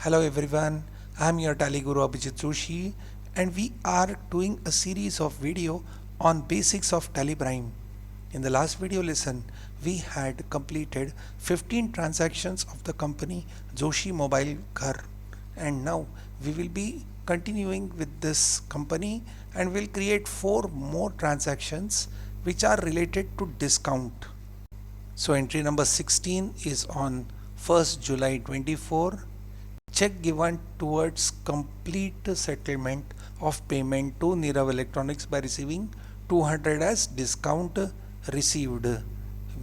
Hello everyone, I am your Tally Guru Abhijit Joshi and we are doing a series of video on basics of Telebrime. In the last video lesson, we had completed 15 transactions of the company Joshi Mobile Ghar, and now we will be continuing with this company and will create 4 more transactions which are related to discount. So entry number 16 is on 1st July 24. Check given towards complete settlement of payment to Nirav Electronics by receiving 200 as discount received.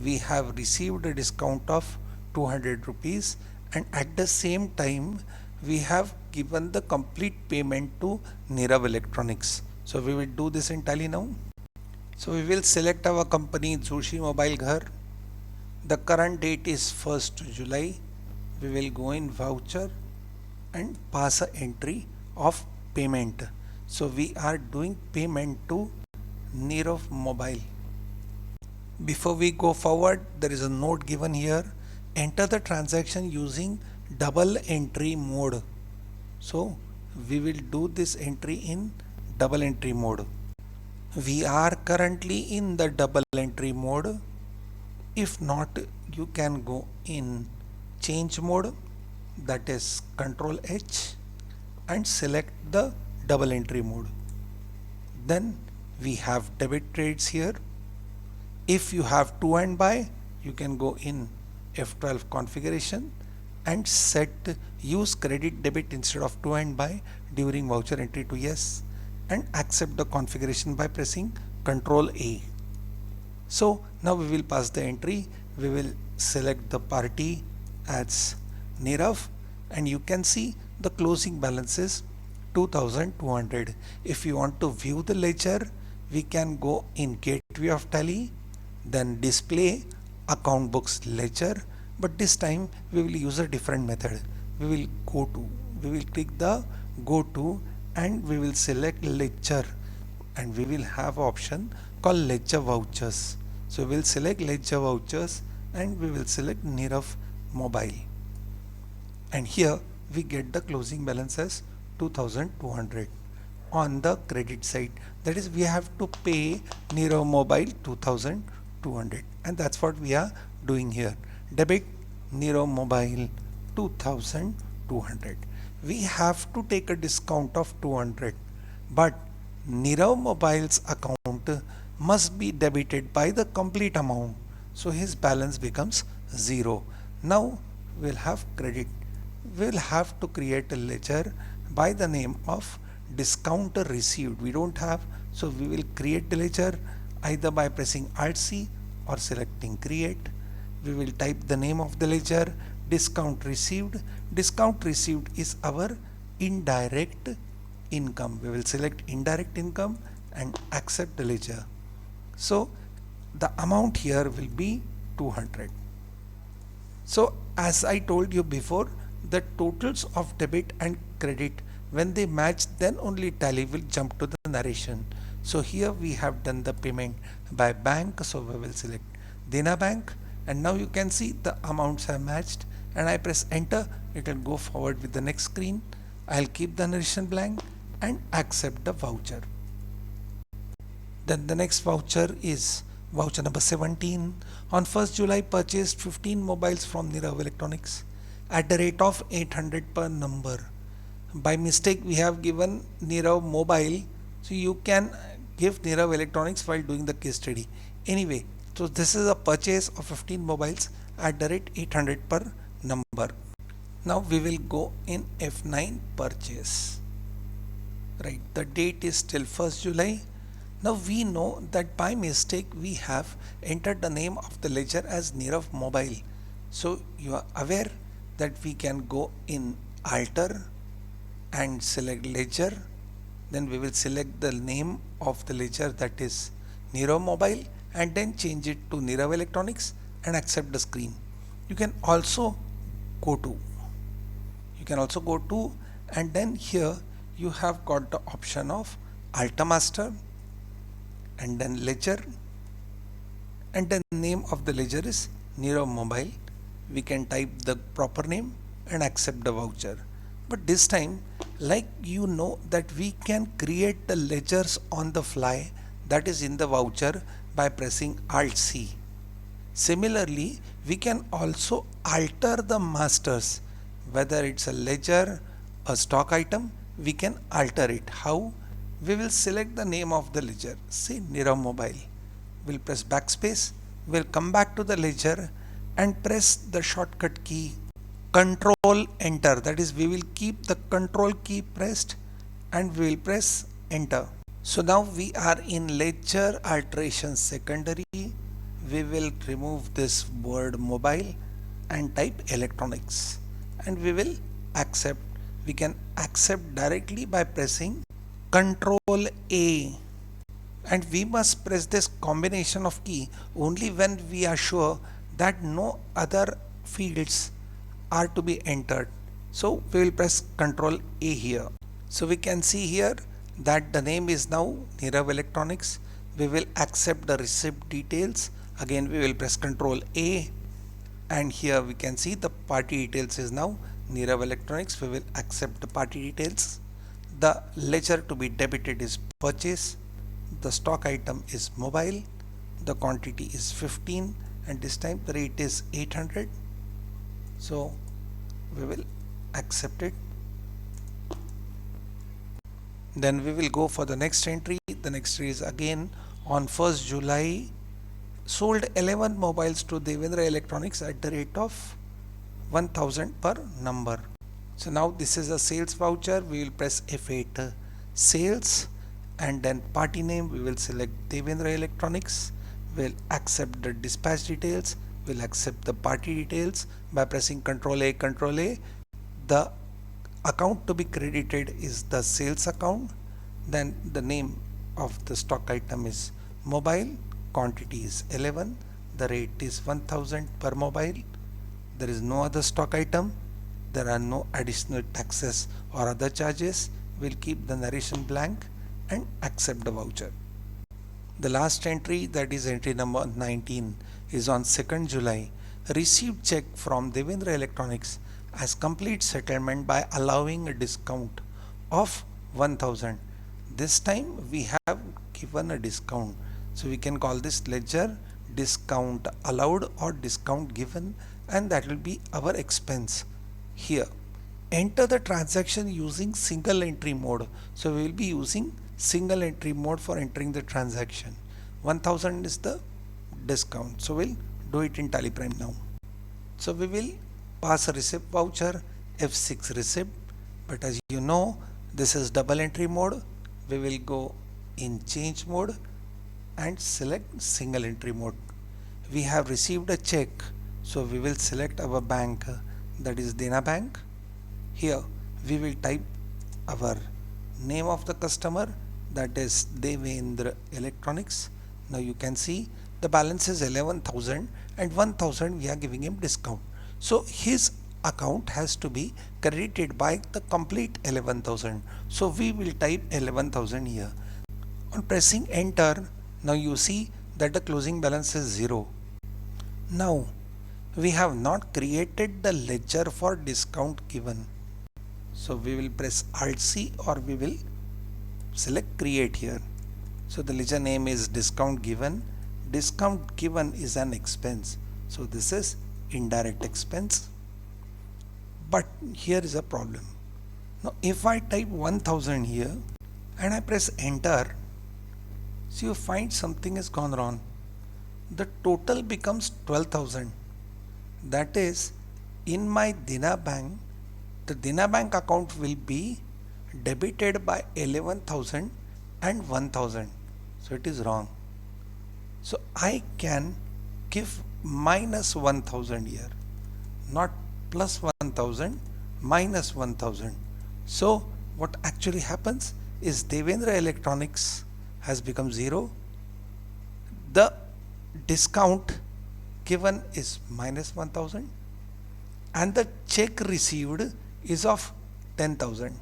We have received a discount of 200 rupees, and at the same time we have given the complete payment to Nirav Electronics. So we will do this in Tally now. So we will select our company Joshi Mobile Ghar. The current date is 1st July. We will go in voucher and pass a entry of payment. So we are doing payment to Nirav Mobile. Before we go forward, there is a note given here. Enter the transaction using double entry mode. So we will do this entry in double entry mode. We are currently in the double entry mode. If not, you can go in change mode, that is Ctrl H, and select the double entry mode. Then we have debit trades here. If you have to and buy, you can go in F12 configuration and set use credit debit instead of to and buy during voucher entry to yes, and accept the configuration by pressing Ctrl A. So now we will pass the entry. We will select the party as Nirav, and you can see the closing balance is 2200. If you want to view the ledger, we can go in Gateway of Tally, then display account books ledger, but this time we will use a different method. We will click the go to, and we will select ledger, and we will have option called ledger vouchers. So we will select ledger vouchers and we will select Nirav Mobile, and here we get the closing balance as 2200 on the credit side. That is, we have to pay Nirav Mobile 2200, and that's what we are doing here. Debit Nirav Mobile 2200. We have to take a discount of 200, but Nirav Mobile's account must be debited by the complete amount, so his balance becomes 0. Now we'll have credit. We'll have to create a ledger by the name of discount received. We don't have, so we will create the ledger either by pressing Alt C or selecting create. We will type the name of the ledger discount received. Discount received is our indirect income. We will select indirect income and accept the ledger. So the amount here will be 200. So as I told you before, the totals of debit and credit, when they match, then only Tally will jump to the narration. So here we have done the payment by bank, so we will select Dena Bank, and now you can see the amounts have matched, and I press enter, it will go forward with the next screen. I'll keep the narration blank and accept the voucher. Then the next voucher is voucher number 17. On 1st July purchased 15 mobiles from Nirav Electronics at the rate of 800 per number. By mistake we have given Nirav Mobile, so you can give Nirav Electronics while doing the case study. Anyway, so this is a purchase of 15 mobiles at the rate 800 per number. Now we will go in F9 purchase. Right, the date is still 1st July. Now we know that by mistake we have entered the name of the ledger as Nirav Mobile. So you are aware that we can go in alter and select ledger. Then we will select the name of the ledger, that is Nirav Mobile, and then change it to Nirav Electronics and accept the screen. You can also go to, and then here you have got the option of Alta Master, and then ledger, and then name of the ledger is Nirav Mobile. We can type the proper name and accept the voucher. But this time, like you know that we can create the ledgers on the fly, that is in the voucher, by pressing Alt C. Similarly, we can also alter the masters, whether it's a ledger, a stock item, we can alter it. How? We will select the name of the ledger, say Nirav Mobile. We'll press backspace, we'll come back to the ledger and press the shortcut key Control Enter. That is, we will keep the Control key pressed and we will press Enter. So now we are in ledger alteration secondary. We will remove this word mobile and type electronics, and we will accept. We can accept directly by pressing Control A, and we must press this combination of key only when we are sure that no other fields are to be entered. So we will press Control A here. So we can see here that the name is now Nirav Electronics. We will accept the receipt details. Again we will press Control A, and here we can see the party details is now Nirav Electronics. We will accept the party details. The ledger to be debited is purchase. The stock item is mobile. The quantity is 15, and this time the rate is 800. So we will accept it. Then we will go for the next entry. The next entry is again on 1st July sold 11 mobiles to Devendra Electronics at the rate of 1000 per number. So now this is a sales voucher. We will press F8 sales, and then party name we will select Devendra Electronics. We'll accept the dispatch details. We'll accept the party details by pressing Control A, Control A. The account to be credited is the sales account. Then the name of the stock item is mobile. Quantity is 11. The rate is 1000 per mobile. There is no other stock item. There are no additional taxes or other charges. We'll keep the narration blank and accept the voucher. The last entry, that is entry number 19, is on 2nd July. Received check from Devendra Electronics as complete settlement by allowing a discount of 1000. This time we have given a discount. So we can call this ledger discount allowed or discount given, and that will be our expense. Here, enter the transaction using single entry mode. So we will be using single entry mode for entering the transaction. 1000 is the discount. So we'll do it in TallyPrime now. So we will pass a receipt voucher F6 receipt, but as you know this is double entry mode. We will go in change mode and select single entry mode. We have received a check, so we will select our bank, that is Dena Bank. Here we will type our name of the customer, that is Devendra Electronics. Now you can see the balance is 11,000 and 1000 we are giving him discount. So his account has to be credited by the complete 11,000. So we will type 11,000 here. On pressing enter, now you see that the closing balance is 0. Now we have not created the ledger for discount given. So we will press Alt C or we will select create here. So the ledger name is discount given. Discount given is an expense. So this is indirect expense. But here is a problem. Now if I type 1000 here and I press enter, so you find something has gone wrong. The total becomes 12,000. That is, in my Dena Bank, the Dena Bank account will be debited by 11,000 and 1000. So it is wrong. So I can give minus 1000 here, not plus 1000, minus 1000. So what actually happens is Devendra Electronics has become 0. The discount given is minus 1000 and the check received is of 10,000.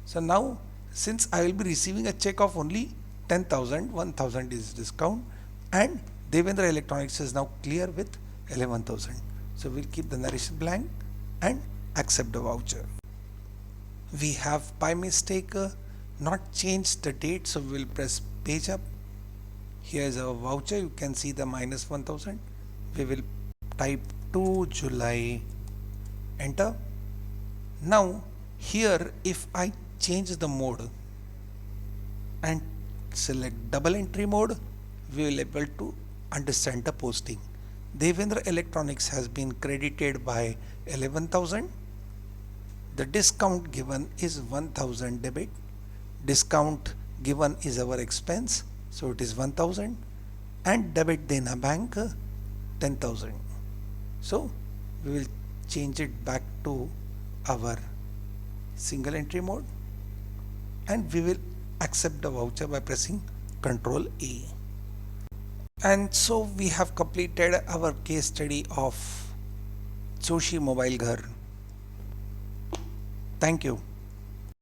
So now since I will be receiving a check of only 10,000, 1000 is discount, and Devendra Electronics is now clear with 11,000. So we'll keep the narration blank and accept the voucher. We have by mistake not changed the date, so we will press page up. Here is a voucher, you can see the minus 1000. We will type 2 July, enter. Now here if I change the mode and select double entry mode, we will able to understand the posting. Devendra Electronics has been credited by 11,000. The discount given is 1000 debit. Discount given is our expense, so it is 1000, and debit Dena Bank 10,000. So we will change it back to our single entry mode and we will accept the voucher by pressing Ctrl A. And so we have completed our case study of Joshi Mobile Ghar. Thank you.